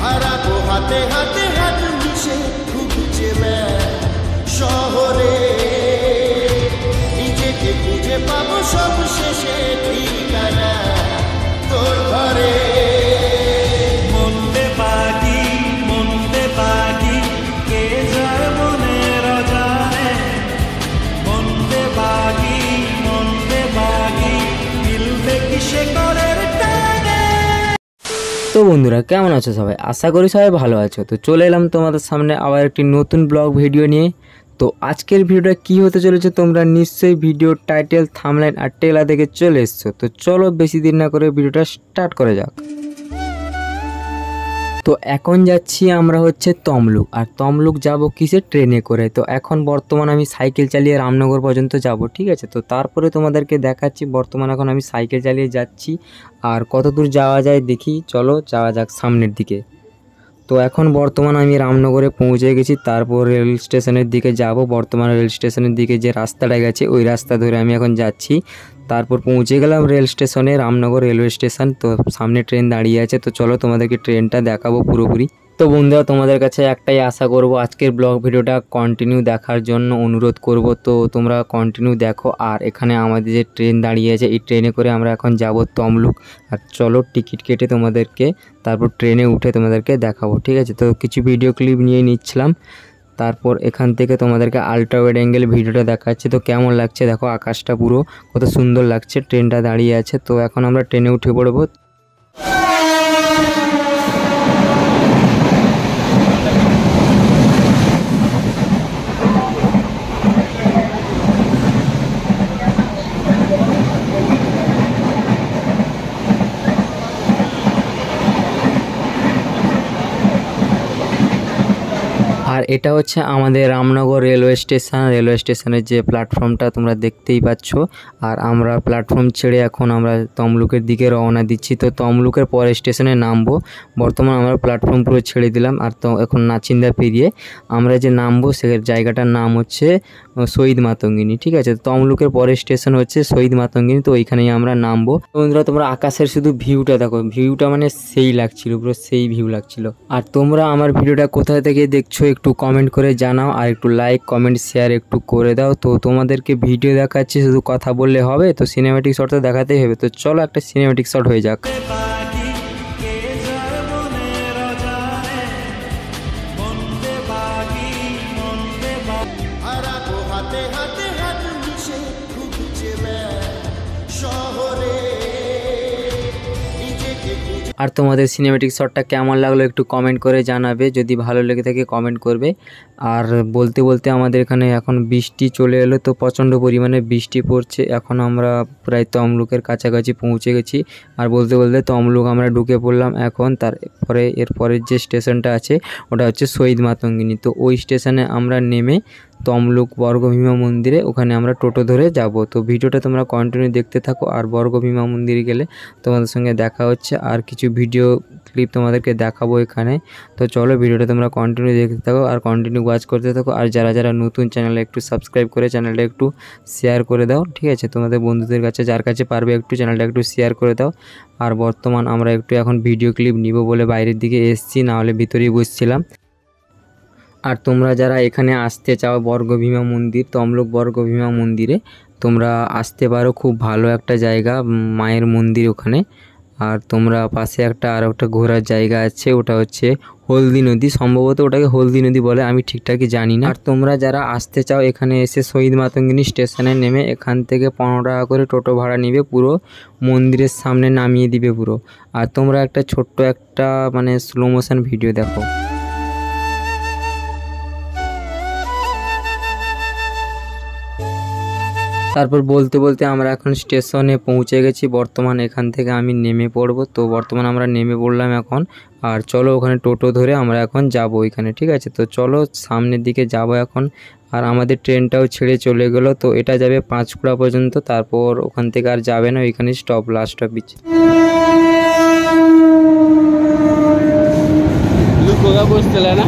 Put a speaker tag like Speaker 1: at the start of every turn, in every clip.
Speaker 1: হারাবো হাতে হাতে হাত মিশে খুঁজছে শহরে নিজেকে খুঁজে পাবো সব শেষে ঠিকানা তোর ঘরে।
Speaker 2: মনতে পাগি কে যায় মনের অজানে, মনতে পাগি মিলবে কিসে করের টানে।
Speaker 3: তো বন্ধুরা কেমন আছো সবাই? আশা করি সবাই ভালো আছো। তো চলে এলাম তোমাদের সামনে আবার একটি নতুন ব্লগ ভিডিও নিয়ে। তো আজকের ভিডিওটা কি হতে চলেছে তোমরা নিশ্চয়ই ভিডিওর টাইটেল, থাম্বনেল আর ট্রেলার দেখে চলে এসছো। তো চলো বেশি দেরি না করে ভিডিওটা স্টার্ট করা যাক। তো এখন যাচ্ছি আমরা হচ্ছে তমলুক, আর তমলুক যাব কিসে? ট্রেনে করে। তো এখন বর্তমান আমি সাইকেল চালিয়ে রামনগর পর্যন্ত যাব, ঠিক আছে। তো তারপরে তোমাদেরকে দেখাচ্ছি বর্তমান এখন আমি সাইকেল চালিয়ে যাচ্ছি আর কত দূর যাওয়া যায় দেখি, চলো যাওয়া যাক সামনের দিকে। তো এখন বর্তমান আমি রামনগরে পৌঁছে গেছি, তারপর রেল স্টেশনের দিকে যাব। বর্তমান রেল স্টেশনের দিকে যে রাস্তাটা গেছে ওই রাস্তা ধরে আমি এখন যাচ্ছি। তারপর পৌঁছে গেলাম রেল স্টেশনে, রামনগর রেলওয়ে স্টেশন। তো সামনে ট্রেন দাঁড়িয়ে আছে, তো চলো তোমাদেরকে ট্রেনটা দেখাবো পুরোপুরি। তো বন্ধুরা তোমাদের কাছে একটাই আশা করব, আজকের ব্লগ ভিডিওটা কন্টিনিউ দেখার জন্য অনুরোধ করব। তো তোমরা কন্টিনিউ দেখো। আর এখানে আমাদের যে ট্রেন দাঁড়িয়ে আছে এই ট্রেনে করে আমরা এখন যাব তমলুক। আর চলো টিকিট কেটে তোমাদেরকে তারপর ট্রেনে উঠে তোমাদেরকে দেখাবো, ঠিক আছে। তো কিছু ভিডিও ক্লিপ নিয়ে নিচ্ছিলাম, তারপর এখান থেকে তোমাদেরকে আলট্রা ওয়াইড অ্যাঙ্গেল ভিডিওটা দেখাচ্ছি। তো কেমন লাগছে দেখো, আকাশটা পুরো কত সুন্দর লাগছে, ট্রেনটা দাঁড়িয়ে আছে। তো এখন আমরা ট্রেনে উঠে পড়বো। আর এটা হচ্ছে আমাদের রামনগর রেলওয়ে স্টেশন। রেলওয়ে স্টেশনের যে প্ল্যাটফর্মটা তোমরা দেখতেই পাচ্ছ। আর আমরা প্ল্যাটফর্ম ছেড়ে এখন আমরা তমলুকের দিকে রওনা দিচ্ছি। তো তমলুকের পরে স্টেশনে নামবো। বর্তমান আমরা প্ল্যাটফর্ম পুরো ছেড়ে দিলাম। আর তো এখন নাচিন্দা পেরিয়ে আমরা যে নামবো সে জায়গাটার নাম হচ্ছে শহীদ মাতঙ্গিনী, ঠিক আছে। তমলুকের পরে স্টেশন হচ্ছে শহীদ মাতঙ্গিনী, তো ওইখানেই আমরা নামবো। বন্ধুরা তোমরা আকাশের শুধু ভিউটা দেখো, ভিউটা মানে সেই লাগছিল, পুরো সেই ভিউ লাগছিল। আর তোমরা আমার ভিডিওটা কোথা থেকে দেখছো একটু কমেন্ট করে জানাও, আর একটু লাইক কমেন্ট শেয়ার একটু করে দাও। তো তোমাদেরকে ভিডিও দেখাচ্ছি, শুধু কথা বললে হবে? তো সিনেম্যাটিক শট তো দেখাতেই হবে। তো চলো একটা সিনেম্যাটিক শট হয়ে যাক।
Speaker 1: হারাবো হাতে হাতে হাত মিশে খুঁজছে শহরে নিজেকে খুঁজে।
Speaker 3: আর তোমাদের সিনেম্যাটিক শটটা কেমন লাগলো একটু কমেন্ট করে জানাবে, যদি ভালো লেগে থাকে কমেন্ট করবে। আর বলতে বলতে আমাদের এখানে এখন বৃষ্টি চলে এলো, তো প্রচণ্ড পরিমাণে বৃষ্টি পড়ছে। এখন আমরা প্রায় তমলুকের কাছাকাছি পৌঁছে গেছি। আর বলতে বলতে তমলুক আমরা ঢুকে পড়লাম এখন। তারপরে এরপরের যে স্টেশনটা আছে ওটা হচ্ছে শহীদ মাতঙ্গিনী। তো ওই স্টেশনে আমরা নেমে তমলুক বর্গভীমা মন্দিরে ওখানে আমরা টোটো ধরে যাব। তো ভিডিওটা তোমরা কন্টিনিউ দেখতে থাকো। আর বর্গভীমা মন্দিরে গেলে তোমাদের সঙ্গে দেখা হচ্ছে, আর কিছু ভিডিও ক্লিপ তোমাদেরকে দেখাবো এখানে। তো চলো ভিডিওটা তোমরা কন্টিনিউ দেখতে থাকো আর কন্টিনিউ ওয়াচ করতে থাকো। আর যারা যারা নতুন চ্যানেলে একটু সাবস্ক্রাইব করে চ্যানেলটা একটু শেয়ার করে দাও, ঠিক আছে। তোমাদের বন্ধুদের কাছে যার কাছে পারবে একটু চ্যানেলটা একটু শেয়ার করে দাও। আর বর্তমান আমরা একটু এখন ভিডিও ক্লিপ নিব বলে বাইরের দিকে এসেছি, নাহলে ভিতরেই বসছিলাম। আর তোমরা যারা এখানে আসতে চাও বর্গভীমা মন্দির, তমলুক বর্গভীমা মন্দিরে তোমরা আসতে পারো। খুব ভালো একটা জায়গা, মায়ের মন্দির ওখানে। আর তোমরা পাশে আরও একটা ঘোরার জায়গা আছে, ওটা হচ্ছে হলদি নদী, সম্ভবত ওটাকে হলদি নদী বলে, আমি ঠিকঠাকই জানি না। আর তোমরা যারা আসতে চাও এখানে এসে শহীদ মাতঙ্গিনী স্টেশনে নেমে এখান থেকে 15 টাকা করে টোটো ভাড়া নিবে, পুরো মন্দিরের সামনে নামিয়ে দিবে পুরো। আর তোমরা একটা ছোট্ট একটা মানে স্লো মোশন ভিডিও দেখো। তারপর বলতে বলতে আমরা এখন স্টেশনে পৌঁছে গেছি। বর্তমান এখান থেকে আমি নেমে পড়ব। তো বর্তমান আমরা নেমে পড়লাম এখন। আর চলো ওখানে টোটো ধরে আমরা এখন যাব ওইখানে, ঠিক আছে। তো চলো সামনের দিকে যাব এখন। আর আমাদের ট্রেনটাও ছেড়ে চলে গেল। তো এটা যাবে পাঁচকুড়া পর্যন্ত, তারপর ওখান থেকে আর যাবে না, ওইখানে স্টপ, লাস্ট স্টপেজ। লুকোগা বসছিল না।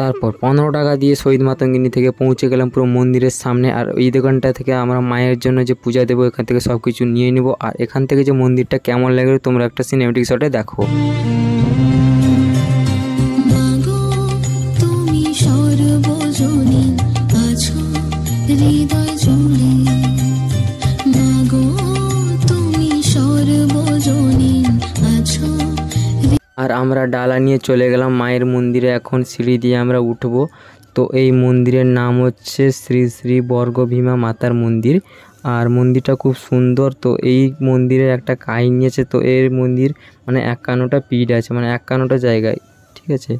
Speaker 3: তারপর 15 টাকা দিয়ে শহীদ মাতঙ্গিনী থেকে পৌঁছে গেলাম পুরো মন্দিরের সামনে। আর এই দোকানটা থেকে আমরা মায়ের জন্য যে পূজা দেবো এখান থেকে সব কিছু নিয়ে নেব। আর এখান থেকে যে মন্দিরটা কেমন লাগলো তোমরা একটা সিনেমেটিক শটে দেখো।
Speaker 4: মাগো তুমি সর্বজনীন আছো হৃদয় জুড়ে, মাগো তুমি সর্বজনীন আছো।
Speaker 3: আর আমরা ডালা নিয়ে চলে গেলাম মায়ের মন্দিরে। এখন সিঁড়ি দিয়ে আমরা উঠবো। তো এই মন্দিরের নাম হচ্ছে শ্রী শ্রী বর্গভীমা মাতার মন্দির। আর মন্দিরটা খুব সুন্দর। তো এই মন্দিরের একটা কাহিনী আছে। তো এর মন্দির মানে 51টা পীঠ আছে, মানে 51টা জায়গায়, ঠিক আছে।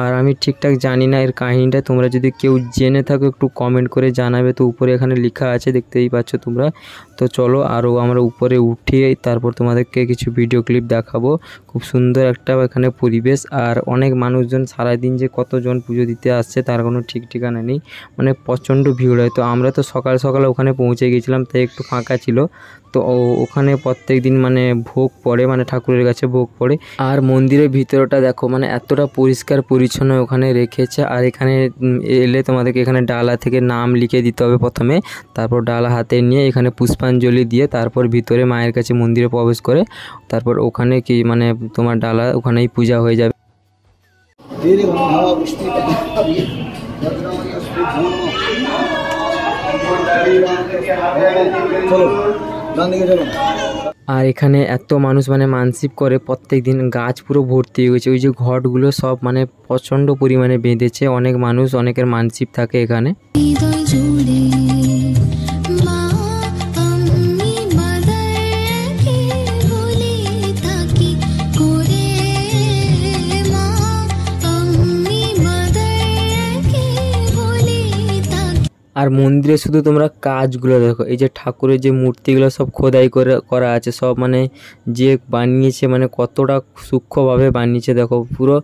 Speaker 3: আর আমি ঠিকঠাক জানি না এর কাহিনীটা, তোমরা যদি কেউ জেনে থাকো একটু কমেন্ট করে জানাবে। তো উপরে এখানে লেখা আছে, দেখতেই পাচ্ছ তোমরা। তো চলো আরও আমরা উপরে উঠিয়ে তারপর তোমাদেরকে কিছু ভিডিও ক্লিপ দেখাবো। খুব সুন্দর একটা এখানে পরিবেশ। আর অনেক মানুষজন সারাদিন যে কতজন পুজো দিতে আসছে তার কোনো ঠিক ঠিকানা নেই, মানে প্রচণ্ড ভিড় হয়। তো আমরা তো সকাল সকালে ওখানে পৌঁছে গিয়েছিলাম, তাই একটু ফাঁকা ছিল। তো ওখানে প্রত্যেক দিন মানে ভোগ পড়ে, মানে ঠাকুরের কাছে ভোগ পড়ে। আর মন্দিরের ভিতরটা দেখো, মানে এতটা পরিষ্কার পরিচ্ছন্ন ওখানে রেখেছে। আর এখানে এলে তোমাদেরকে এখানে ডালা থেকে নাম লিখে দিতে হবে প্রথমে, তারপর ডালা হাতে নিয়ে এখানে পুষ্পাঞ্জলি দিয়ে তারপর ভিতরে মায়ের কাছে মন্দিরে প্রবেশ করে তারপর ওখানে কি মানে তোমার ডালা ওখানেই পূজা হয়ে যাবে। আর এখানে এত মানুষ মানে মানসিক করে প্রত্যেক দিন, গাছ পুরো ভর্তি হয়ে গেছে। ওই যে ঘটগুলো সব মানে প্রচণ্ড পরিমাণে বেঁধেছে, অনেক মানুষ, অনেকের মানসিক থাকে এখানে।
Speaker 4: হৃদয় জুড়ে মা আমি মাদারকে বলে থাকি করে, মা আমি মাদারকে বলে থাকি।
Speaker 3: আর মন্দিরে শুধু তোমরা কাজগুলো দেখো, এই যে ঠাকুরের যে মূর্তিগুলো সব খোদাই করে করা আছে, সব মানে যে বানিয়েছে মানে কতটা সূক্ষ্মভাবে বানিয়েছে দেখো, পুরো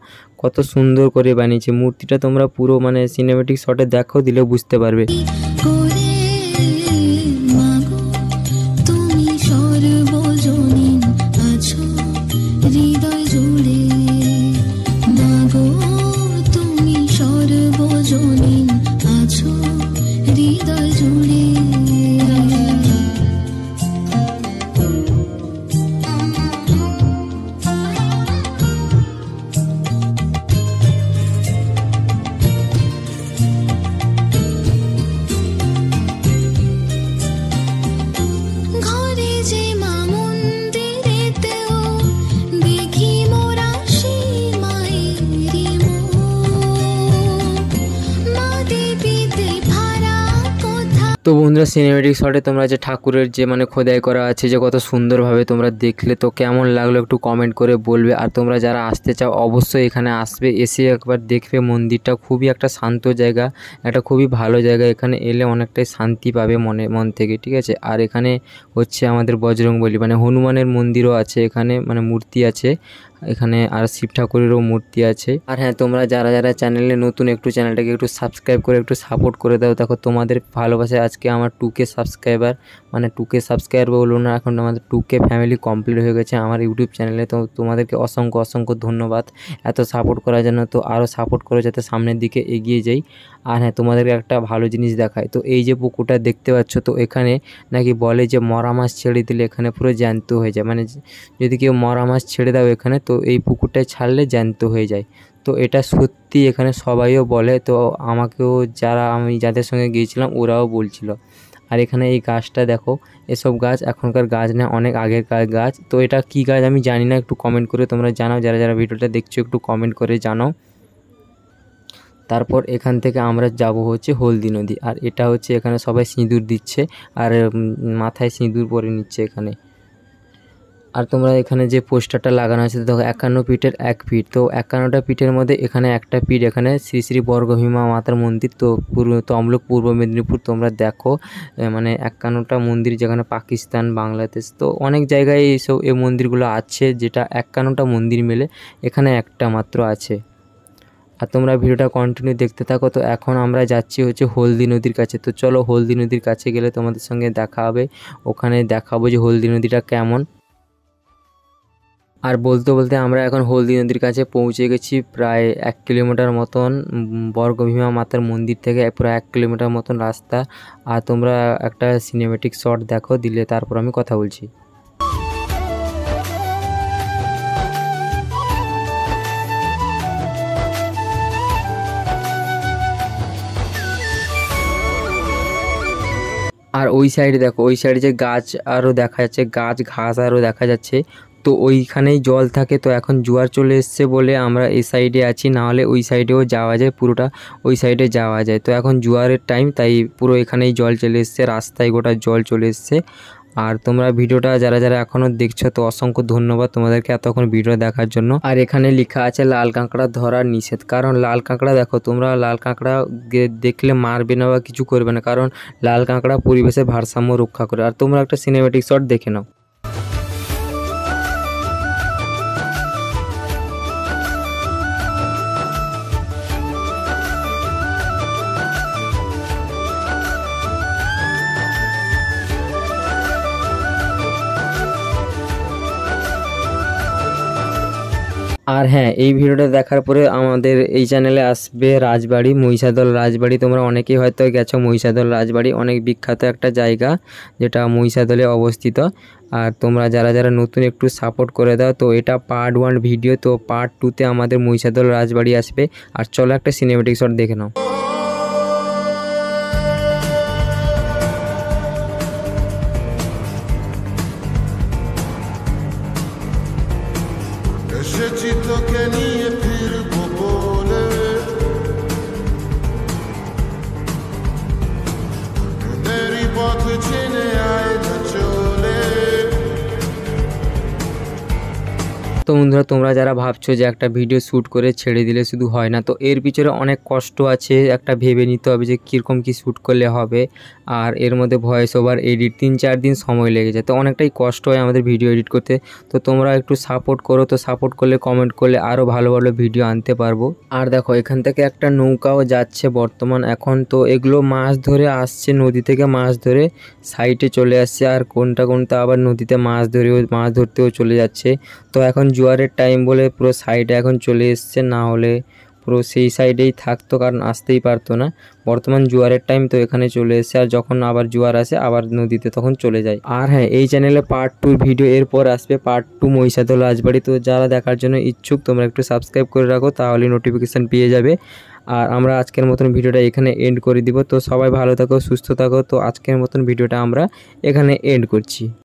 Speaker 3: কত সুন্দর করে বানিয়েছে মূর্তিটা। তোমরা পুরো মানে সিনেমেটিক শটে দেখো, দিলে বুঝতে পারবে।
Speaker 4: করে মাগো তুমি সর্বজনীন আছো হৃদয় জুড়ে, মাগো তুমি সর্বজনীন আছো হৃদয় জুড়ে। ঘরে যে মা মন্দিরেতেও দেখি মোরা সেই মায়েরই মুখ, মা দেবীতে ভাড়া কোথা।
Speaker 3: তো বন্ধুরা সিনেমেটিক শটে তোমরা যে ঠাকুরের যে মানে খোদাই করা আছে যে কত সুন্দরভাবে তোমরা দেখলে, তো কেমন লাগলো একটু কমেন্ট করে বলবে। আর তোমরা যারা আসতে চাও অবশ্যই এখানে আসবে, এসে একবার দেখবে মন্দিরটা। খুবই একটা শান্ত জায়গা, একটা খুবই ভালো জায়গা। এখানে এলে অনেকটাই শান্তি পাবে মন থেকে, ঠিক আছে। আর এখানে হচ্ছে আমাদের বজরংবলী মানে হনুমানের মন্দিরও আছে এখানে, মানে মূর্তি আছে এখানে। আর শিব ঠাকুরেরও মূর্তি আছে। আর হ্যাঁ, তোমরা যারা যারা চ্যানেলে নতুন একটু চ্যানেলটাকে একটু সাবস্ক্রাইব করে একটু সাপোর্ট করে দাও। দেখো তোমাদের ভালোবাসায় আজকে আমার 2K সাবস্ক্রাইবার, মানে 2K সাবস্ক্রাইবার বলবো না, এখন আমাদের 2K ফ্যামিলি কমপ্লিট হয়ে গেছে আমার ইউটিউব চ্যানেলে। তো তোমাদেরকে অসংখ্য অসংখ্য ধন্যবাদ এত সাপোর্ট করার জন্য। তো আরও সাপোর্ট করো যাতে সামনের দিকে এগিয়ে যাই। আর হ্যাঁ, তোমাদেরকে একটা ভালো জিনিস দেখায়। তো এই যে পুকুরটা দেখতে পাচ্ছ, তো এখানে নাকি বলে যে মরা মাছ ছেড়ে দিলে এখানে পুরো জ্যান্ত হয়ে যায়, মানে যদি কেউ মরা মাছ ছেড়ে দাও এখানে, তো এই পুকুরটায় ছাড়লে জ্যান্ত হয়ে যায়। তো এটা সত্যি, এখানে সবাইও বলে। তো আমাকেও আমি যাদের সঙ্গে গিয়েছিলাম ওরাও বলছিল। আর এখানে এই গাছটা দেখো, এসব গাছ এখনকার গাছ না, অনেক আগেরকার গাছ। তো এটা কি গাছ আমি জানি না, একটু কমেন্ট করে তোমরা জানাও, যারা যারা ভিডিওটা দেখছো একটু কমেন্ট করে জানাও। তারপর এখান থেকে আমরা যাব হচ্ছে হলদি নদী। আর এটা হচ্ছে এখানে সবাই সিঁদুর দিচ্ছে আর মাথায় সিঁদুর পরে নিচ্ছে এখানে। আর তোমরা এখানে যে পোস্টারটা লাগানো আছে দেখো, 51 ফিটের 1 ফিট। তো 51টা ফিটের মধ্যে এখানে একটা ফিট, এখানে শ্রী শ্রী বর্গভীমা মাতার মন্দির। তো তমলুক পূর্ব মেদিনীপুর তোমরা দেখো, মানে 51টা মন্দির, যেখানে পাকিস্তান, বাংলাদেশ, তো অনেক জায়গায় এই মন্দিরগুলো আছে, যেটা 51টা মন্দির মিলে এখানে একটা মাত্র আছে। আর তোমরা ভিডিওটা কন্টিনিউ দেখতে থাকো। তো এখন আমরা যাচ্ছি হচ্ছে হলদি নদীর কাছে। তো চলো হলদি নদীর কাছে গেলে তোমাদের সঙ্গে দেখা হবে, ওখানে দেখাবো যে হলদি নদীটা কেমন। আর বলতে বলতে আমরা এখন হলদি নদীর কাছে পৌঁছে গেছি, প্রায় 1 কিলোমিটার মতন বর্গভীমা মাতার মন্দির থেকে পুরো 1 কিলোমিটার মতন রাস্তা। আর তোমরা একটা সিনেমেটিক শট দেখো, দিলে তারপর আমি কথা বলছি। আর ওই সাইডে দেখো, ওই সাইডে যে গাছ আরও দেখা যাচ্ছে, গাছ ঘাস আরও দেখা যাচ্ছে, তো ওইখানেই জল থাকে। তো এখন জোয়ার চলে এসছে বলে আমরা এই সাইডে আছি, না হলে ওই সাইডেও যাওয়া যায়, পুরোটা ওই সাইডে যাওয়া যায়। তো এখন জোয়ারের টাইম, তাই পুরো এখানেই জল চলে এসছে, রাস্তায় গোটা জল চলে এসছে। আর তোমরা ভিডিওটা যারা যারা এখনও দেখছো, তো অসংখ্য ধন্যবাদ তোমাদেরকে এতক্ষণ ভিডিও দেখার জন্য। আর এখানে লেখা আছে লাল কাঁকড়া ধরা নিষেধ, কারণ লাল কাঁকড়া দেখো, তোমরা লাল কাঁকড়া দেখলে মারবে না বা কিছু করবে না, কারণ লাল কাঁকড়া পরিবেশের ভারসাম্য রক্ষা করে। আর তোমরা একটা সিনেমেটিক শট দেখে নাও। আর হ্যাঁ, এই ভিডিওটা দেখার পরে আমাদের এই চ্যানেলে আসবে রাজবাড়ি, মহিষাদল রাজবাড়ি। তোমরা অনেকেই হয়তো গেছো মহিষাদল রাজবাড়ি, অনেক বিখ্যাত একটা জায়গা যেটা মহিষাদলে অবস্থিত। আর তোমরা যারা যারা নতুন একটু সাপোর্ট করে দাও। তো এটা পার্ট 1 ভিডিও, তো পার্ট 2তে আমাদের মহিষাদল রাজবাড়ি আসবে। আর চলো একটা সিনেমেটিক শট দেখে নাও।
Speaker 1: এসেছি তোকে নিয়ে ফিরবো বলে, দেরি পথ চেনে আয় না চলে।
Speaker 3: তো বন্ধুরা, তোমরা যারা ভাবছো যে একটা ভিডিও শ্যুট করে ছেড়ে দিলে শুধু হয় না, তো এর পিছনে অনেক কষ্ট আছে, একটা ভেবে নিতে হবে যে কীরকম কী শ্যুট করলে হবে। আর এর মধ্যে ভয়েস ওভার এডিট 3-4 দিন সময় লেগে যায়, তো অনেকটাই কষ্ট হয় আমাদের ভিডিও এডিট করতে। তো তোমরা একটু সাপোর্ট করো, তো সাপোর্ট করলে কমেন্ট করলে আরও ভালো ভালো ভিডিও আনতে পারবো। আর দেখো, এখান থেকে একটা নৌকাও যাচ্ছে বর্তমান এখন, তো এগুলো মাছ ধরে আসছে, নদী থেকে মাছ ধরে সাইডে চলে আসছে। আর কোনটা কোনটা আবার নদীতে মাছ ধরতেও চলে যাচ্ছে। তো এখন জোয়ারের টাইম বলে পুরো সাইডে এখন চলে এসছে, না হলে পুরো সেই সাইডেই থাকতো, কারণ আসতেই পারতো না। বর্তমান জোয়ারের টাইম, তো এখানে চলে এসছে। আর যখন আবার জোয়ার আসে আবার নদীতে তখন চলে যায়। আর হ্যাঁ, এই চ্যানেলে পার্ট 2 ভিডিও এরপর আসবে, পার্ট 2 মহিষাদল রাজবাড়ি। তো যারা দেখার জন্য ইচ্ছুক তোমরা একটু সাবস্ক্রাইব করে রাখো, তাহলে নোটিফিকেশান পেয়ে যাবে। আর আমরা আজকের মতন ভিডিওটা এখানে এন্ড করে দিব। তো সবাই ভালো থাকো, সুস্থ থাকো। তো আজকের মতন ভিডিওটা আমরা এখানে এন্ড করছি।